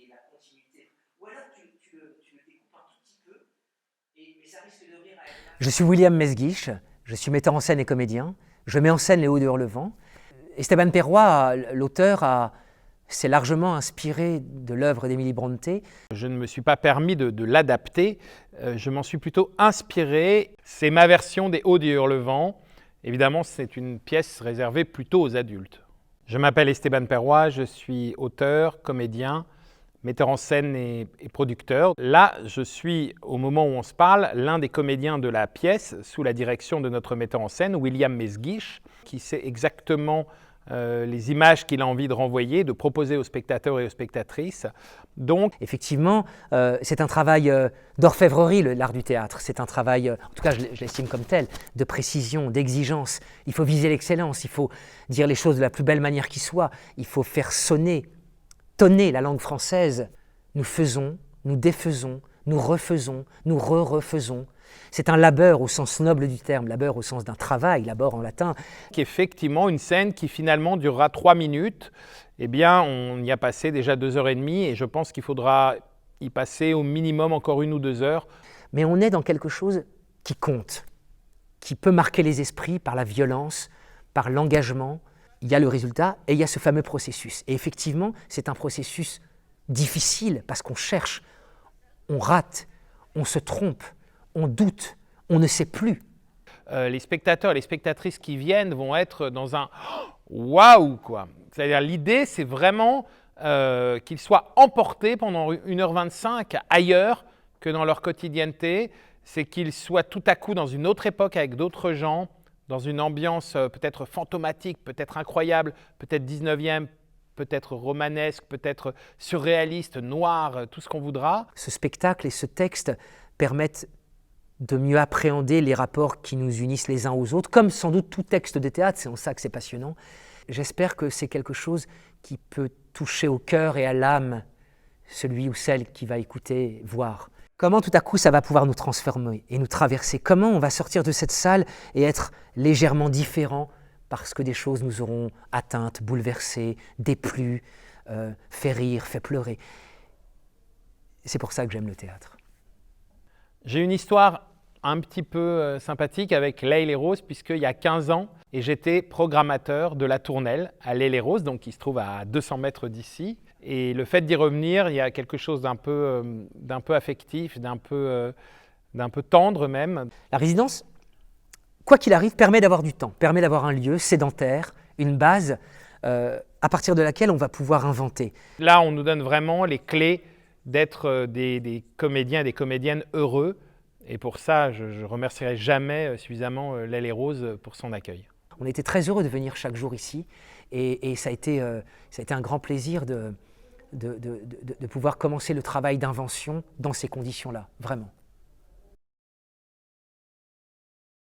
qui est la continuité. Ou alors tu le découpes un tout petit peu, mais ça risque de rire à être... Je suis William Mesguich, je suis metteur en scène et comédien. Je mets en scène Les Hauts de Hurlevent. Esteban Perrois, l'auteur, s'est largement inspiré de l'œuvre d'Emily Brontë. Je ne me suis pas permis de l'adapter, je m'en suis plutôt inspiré. C'est ma version des Hauts de Hurlevent. Évidemment, c'est une pièce réservée plutôt aux adultes. Je m'appelle Esteban Perrois, je suis auteur, comédien, metteur en scène et producteur. Là, je suis, au moment où on se parle, l'un des comédiens de la pièce, sous la direction de notre metteur en scène, William Mesguich, qui sait exactement les images qu'il a envie de renvoyer, de proposer aux spectateurs et aux spectatrices. Donc, effectivement, c'est un travail d'orfèvrerie, l'art du théâtre. C'est un travail, en tout cas je l'estime comme tel, de précision, d'exigence. Il faut viser l'excellence, il faut dire les choses de la plus belle manière qui soit. Il faut faire tonner la langue française. Nous faisons, nous défaisons, nous refaisons, nous refaisons. C'est un labeur au sens noble du terme, labeur au sens d'un travail, labeur en latin. Effectivement, une scène qui finalement durera 3 minutes, eh bien on y a passé déjà 2h30 et je pense qu'il faudra y passer au minimum encore 1 ou 2 heures. Mais on est dans quelque chose qui compte, qui peut marquer les esprits par la violence, par l'engagement. Il y a le résultat et il y a ce fameux processus. Et effectivement, c'est un processus difficile parce qu'on cherche, on rate, on se trompe, on doute, on ne sait plus. Les spectateurs et les spectatrices qui viennent vont être dans un « waouh » quoi. C'est-à-dire l'idée, c'est vraiment qu'ils soient emportés pendant 1h25 ailleurs que dans leur quotidienneté. C'est qu'ils soient tout à coup dans une autre époque avec d'autres gens, dans une ambiance peut-être fantomatique, peut-être incroyable, peut-être 19e, peut-être romanesque, peut-être surréaliste, noir, tout ce qu'on voudra. Ce spectacle et ce texte permettent de mieux appréhender les rapports qui nous unissent les uns aux autres, comme sans doute tout texte de théâtre, c'est en ça que c'est passionnant. J'espère que c'est quelque chose qui peut toucher au cœur et à l'âme celui ou celle qui va écouter, voir. Comment tout à coup ça va pouvoir nous transformer et nous traverser? Comment on va sortir de cette salle et être légèrement différent parce que des choses nous auront atteintes, bouleversées, déplues, fait rire, fait pleurer. C'est pour ça que j'aime le théâtre. J'ai une histoire un petit peu sympathique avec L'Aile et Rose, puisqu'il y a 15 ans, et j'étais programmateur de la Tournelle à L'Aile et Rose, donc qui se trouve à 200 mètres d'ici. Et le fait d'y revenir, il y a quelque chose d'un peu affectif, d'un peu tendre même. La résidence, quoi qu'il arrive, permet d'avoir du temps, permet d'avoir un lieu sédentaire, une base à partir de laquelle on va pouvoir inventer. Là, on nous donne vraiment les clés d'être des comédiens et des comédiennes heureux. Et pour ça, je ne remercierai jamais suffisamment L'Aile et Rose pour son accueil. On était très heureux de venir chaque jour ici et ça a été un grand plaisir de pouvoir commencer le travail d'invention dans ces conditions-là, vraiment.